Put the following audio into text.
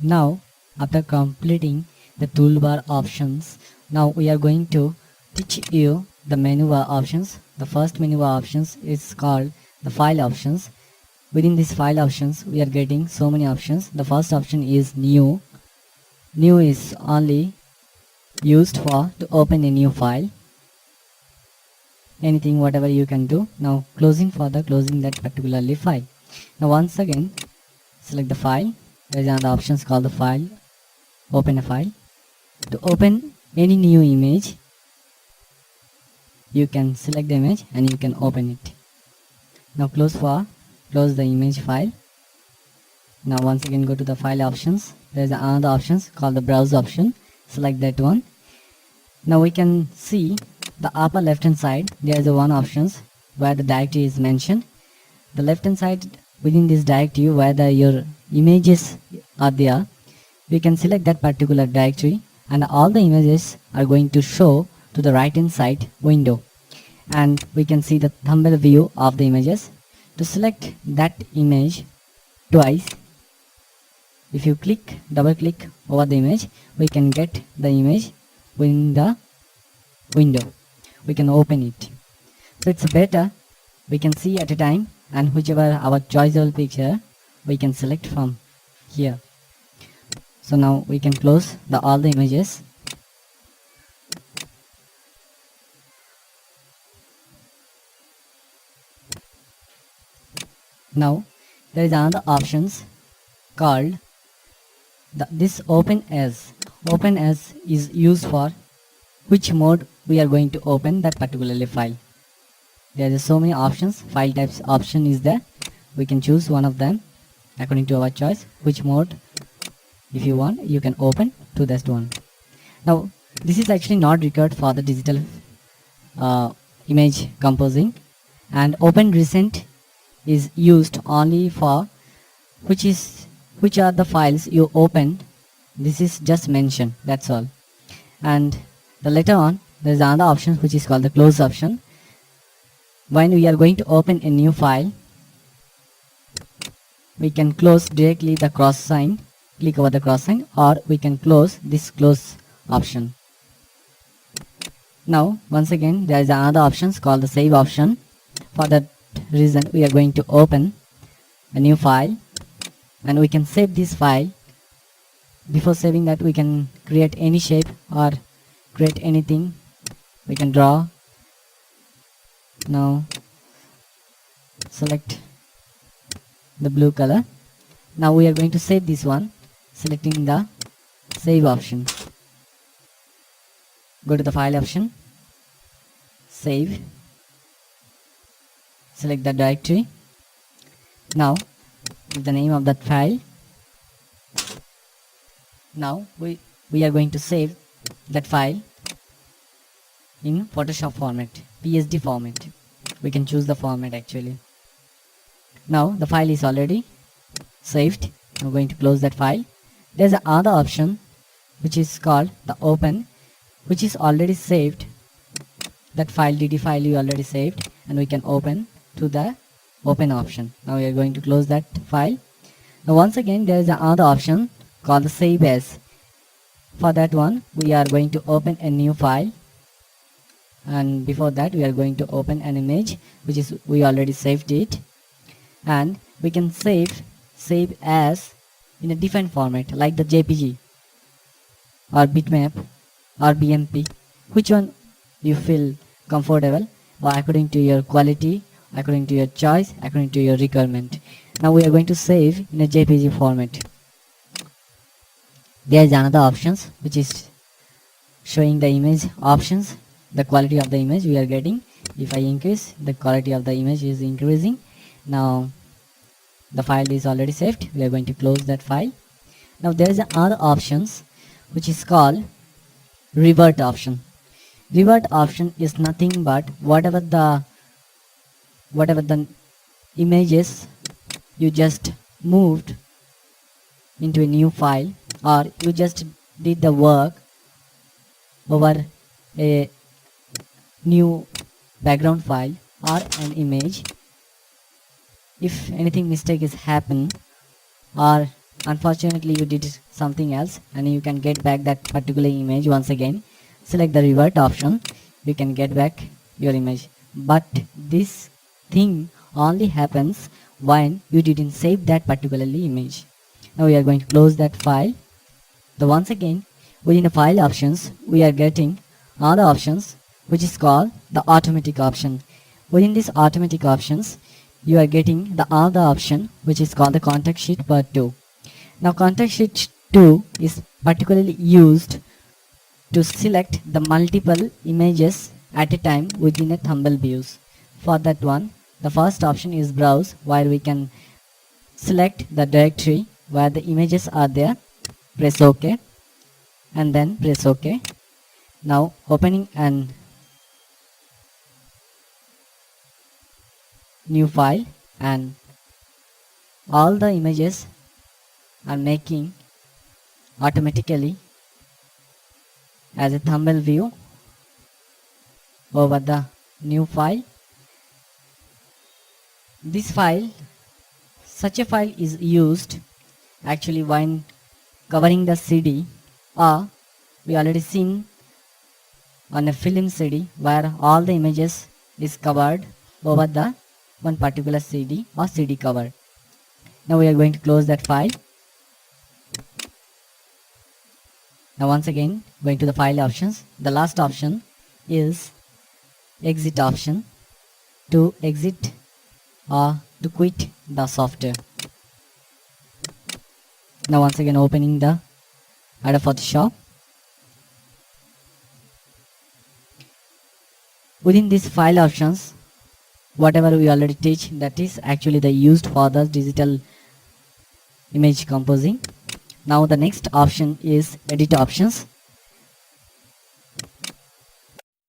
Now, after completing the toolbar options, now we are going to teach you the menu bar options. The first menu bar options is called the file options. Within this file options, we are getting so many options. The first option is new. New is only used for to open a new file. Anything, whatever you can do. Now closing for the closing that particularly file. Now once again, select the file. There is another options called the file. Open a file. To open any new image, you can select the image and you can open it. Now close the image file. Now once again go to the file options. There is another options called the browse option. Select that one. Now we can see the upper left hand side, there is a one options where the directory is mentioned. The left hand side within this directory where your images are there, we can select that particular directory and all the images are going to show to the right hand side window, and we can see the thumbnail view of the images. To select that image twice, if you double click over the image, we can get the image within the window. We can open it. So it's better we can see at a time, and whichever our choiceable picture we can select from here. So now we can close all the images. Now there is another options called this open as. Open as is used for which mode we are going to open that particularly file. There are so many options. File types option is there. We can choose one of them according to our choice. Which mode, if you want, you can open to that one. Now this is actually not required for the digital image composing, and open recent is used only for which are the files you opened. This is just mentioned, that's all. And the later on there is another option which is called the close option. When we are going to open a new file, we can close directly the cross sign, click over the cross sign, or we can close this close option. Now once again there is another options called the save option. For that reason we are going to open a new file and we can save this file. Before saving that, we can create any shape or create anything. We can draw. Now select the blue color. Now we are going to save this one, selecting the save option. Go to the file option, save, select the directory. Now give the name of that file. Now we are going to save that file in Photoshop format, PSD format. We can choose the format actually. Now the file is already saved. I'm going to close that file. There's another option which is called the open, which is already saved. That file, DD file, you already saved, and we can open to the open option. Now we are going to close that file. Now once again there is another option called the save as. For that one we are going to open a new file, and before that we are going to open an image which is we already saved it, and we can save as in a different format like the JPG or bitmap or BMP, which one you feel comfortable, or according to your quality, according to your choice, according to your requirement. Now we are going to save in a JPG format. There is another options which is showing the image options, the quality of the image we are getting. If I increase, the quality of the image is increasing. Now the file is already saved. We are going to close that file. Now there is another options which is called revert option. Revert option is nothing but whatever the images you just moved into a new file, or you just did the work over a new background file or an image. If anything mistake is happen, or unfortunately you did something else, and you can get back that particular image once again. Select the revert option, you can get back your image, but this thing only happens when you didn't save that particularly image. Now we are going to close that file. The once again, within the file options, we are getting other options which is called the automatic option. Within these automatic options, you are getting the other option which is called the contact sheet part 2. Now contact sheet 2 is particularly used to select the multiple images at a time within a thumbnail views. For that one, the first option is browse, where we can select the directory where the images are there, press OK, and then press OK. Now opening an new file, and all the images are making automatically as a thumbnail view over the new file. This file, such a file is used actually when covering the CD, or we already seen on a film CD where all the images is covered over the one particular CD or CD cover. Now we are going to close that file. Now once again, going to the file options, the last option is exit option, to exit or to quit the software. Now once again opening the Adobe Photoshop. Within these file options, whatever we already teach, that is actually the used for the digital image composing. Now the next option is edit options.